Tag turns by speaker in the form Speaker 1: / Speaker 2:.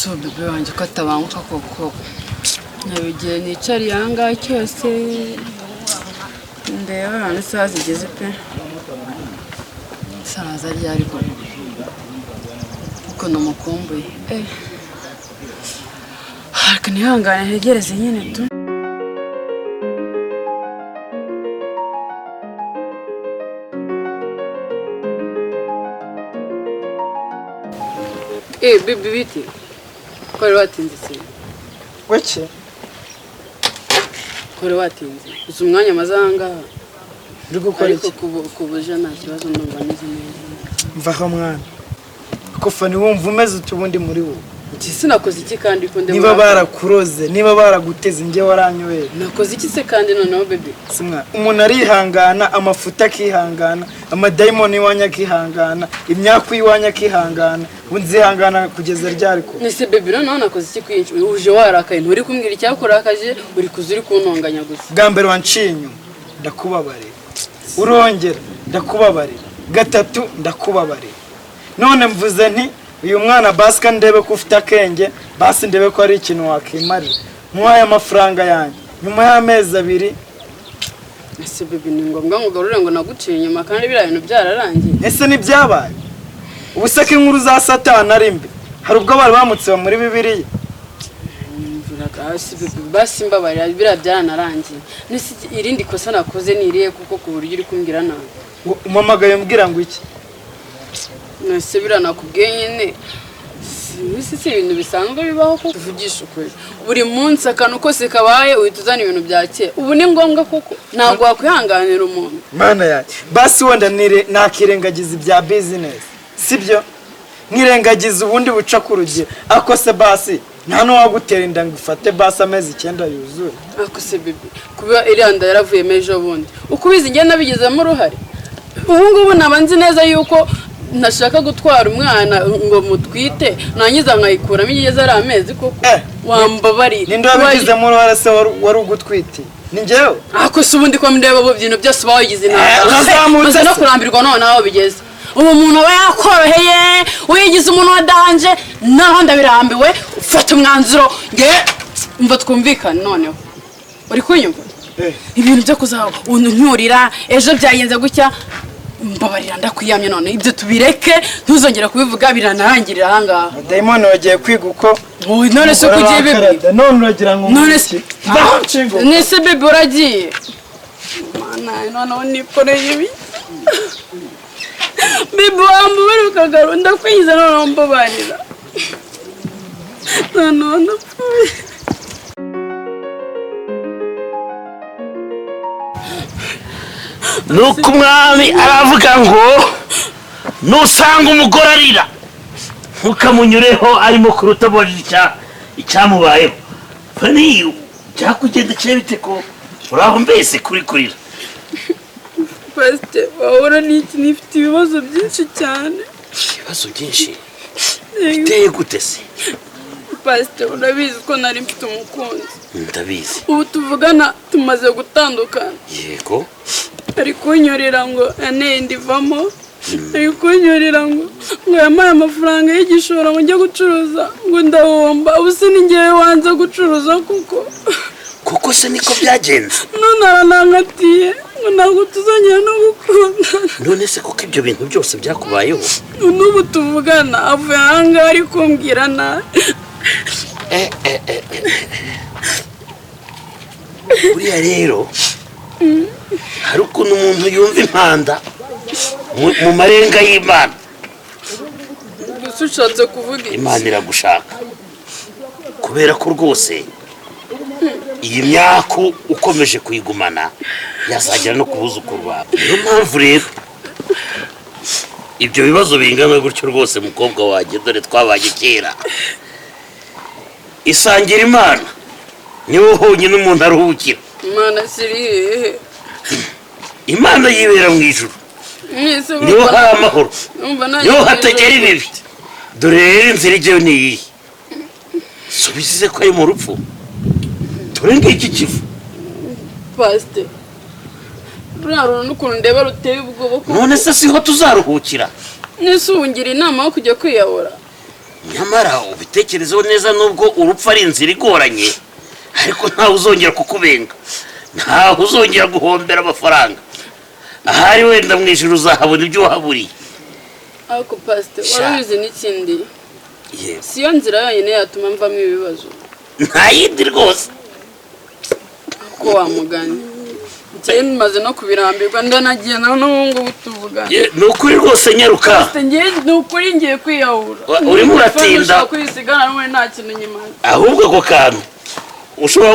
Speaker 1: so bebe wanjye ko atabanguka koko nabigiye nicari yanga cyose ndeba hano saa zigeze pe saza ryari kuko namukumbuye harika nihangane ntegereze nyine tu bibi biti kore watinze se
Speaker 2: weke
Speaker 1: kore watinze uzi umwanya mazanga
Speaker 2: uri gukora iki
Speaker 1: kubuja nta kibazo ndumva neza neza
Speaker 2: mvaho mwana ko fani wumva umeze utubundi muri wo
Speaker 1: iki sinakoze iki kandi ko
Speaker 2: niba barakuroze niba baraguteze nge waranyoye
Speaker 1: nakoze iki se kandi noneho bebe
Speaker 2: simwa umuntu arihangana amafuta akihangana amadayimoni iwanya akihangana imyaku iwanya akihangana unzihangana kugeza ryari ko
Speaker 1: nese bebe noneho nakoze iki kwinshi uje warakaye nturi kumbwira icyakurakaje uri kuzuri kuntonganya gusa
Speaker 2: bwa mbere wancinyu ndakubabarira urongera ndakubabarira gatatu ndakubabarira none mvuze nti uyu mwana basika ndebe ko ufite akenge basi ndebe ko ari ikintu wakimarira muhaye amafaranga yanjye nyuma y'amezi 2
Speaker 1: ese bebe ni ngombwa ngo garure ngo naguciye inyuma kandi biriya bintu byararangiye
Speaker 2: ese ni byabaye ubuseke inkuru za satani ari mbi hari ubwo bari bamutse muri Bibiliya
Speaker 1: basi mbabarira biriya byaranarangiye nese irindi kosa nakoze niriye kuko ku buryo uri kumbwira nawe
Speaker 2: umamagaye umbwira ngo iki
Speaker 1: nese biranakubwiye nyine si ibintu bisanzwe bibaho ko tuvugisha ukuri buri munsi akantu kose kabaye uhita uzana ibintu bya kera ubu ni ngombwa kuko ntabwo wakwihanganira umuntu
Speaker 2: mana yacu basi wenda nakirengagiza ibya business sibyo nkirengagiza ubundi buca ku rugero ako se basi nta n'uwagutera inda ngo ufate basi amezi 9 yuzuye
Speaker 1: ako se bebe kuba iriya nda yaravuye ejo bundi uko ubizi njye nabigizemo uruhare ubu ngubu naba nzi neza yuko nashaka gutwara umwana ngo mutwite nanyiza nkayikuramo igeze ari amezi koko wambabarira
Speaker 2: ninde wabigizemo uruhare se wari ugutwite ni njyewe
Speaker 1: ako se ubundi ko ndeba bo byintu byose bawigize naza no kurambirwa none aho bigeze ubu umuntu aba yakoroheye wigize umuntu wadanje naho ndabirambiwe ufata umwanzuro nge mva twumvikane noneho uri kunyumva ibintu byo kuzaho unnyurira ejo byagenze gutya mbabarira ndakwiyamye none ibyo tubireke ntuzongera kubivuga biranarangirira ahangaha
Speaker 2: dayimoni wagiye kwiga uko
Speaker 1: none se kugiye bebe
Speaker 2: none uragira ngo
Speaker 1: none se nese bebe uragiye mana none nikoreye ibi bebe wambabarira ukagaru ndakwiyiza none mbabarira none
Speaker 3: nuko umwami aravuga ngo nusanga umugore arira ntukamunyureho arimo kurutoborera icyamubayeho fani cyakugendekeye bite ko uraho mbese kuri kurira
Speaker 1: pasite wahora n'iki nifite ibibazo byinshi cyane
Speaker 3: ibibazo byinshi biteye gute se
Speaker 1: pasite urabizi ko nari mfite umukunzi
Speaker 3: ndabizi
Speaker 1: ubu tuvugana tumaze gutandukana
Speaker 3: yego
Speaker 1: ari kunyorera ngo aneye ndivamo ari kunyorera ngo yamaye amafaranga y'igishoro ngo njye gucuruza ngo ndahomba ubu se ni njyewe wanze gucuruza kuko
Speaker 3: se niko byagenze
Speaker 1: none aranangatiye ngo ntabwo tuzongera no gukundana
Speaker 3: none se kuko ibyo bintu byose byakubayeho
Speaker 1: n'ubu tuvugana avuye ahangaha ari kumbwira nabi
Speaker 3: buriya rero hari ukuntu umuntu yumva impanda mu marenga y'Imana
Speaker 1: gusa ushatse kuvuga
Speaker 3: Imana iragushaka kubera ko rwose iyi myaku ukomeje kuyigumana yazagera no kubuzukuru bawe niyo mpamvu rero ibyo bibazo bingana gutyo rwose mukobwa wanjye dore twabaye kera isangira Imana niwo honyine umuntu aruhukira
Speaker 1: Imana siri hehe
Speaker 3: Imana yibera mu ijuru niho hari amahoro niho hategera ibibi dore rero inzira ijyayo ni iyi subize ko ari mu rupfu dore ngiki kivu
Speaker 1: pasite ruriya n'ukuntu ndeba ruteye ubwoba
Speaker 3: none se siho tuzaruhukira
Speaker 1: nese ubungira inama yo kujya kwiyahura
Speaker 3: nyamara ubitekerezeho neza nubwo urupfu ari inzira igoranye ariko ntawe uzongera kukubenga ntawe uzongera guhombera amafaranga ahari wenda mu ijuru uzahabona ibyo wahaburiye
Speaker 1: ariko pasite warabizi n'ikindi siyo nzira yonyine yatuma mvamo ibibazo
Speaker 3: nta yindi rwose
Speaker 1: ko wamuganye njyewe maze no kubirambirwa ndanagiye nawe n'ubu tuvugana
Speaker 3: ni ukuri rwose nyaruka
Speaker 1: ni ukuri ngiye kwiyahura
Speaker 3: urimo uratinda
Speaker 1: kwisigana n'ubundi nta kintu nyuma
Speaker 3: ahubwo ako kantu ushobora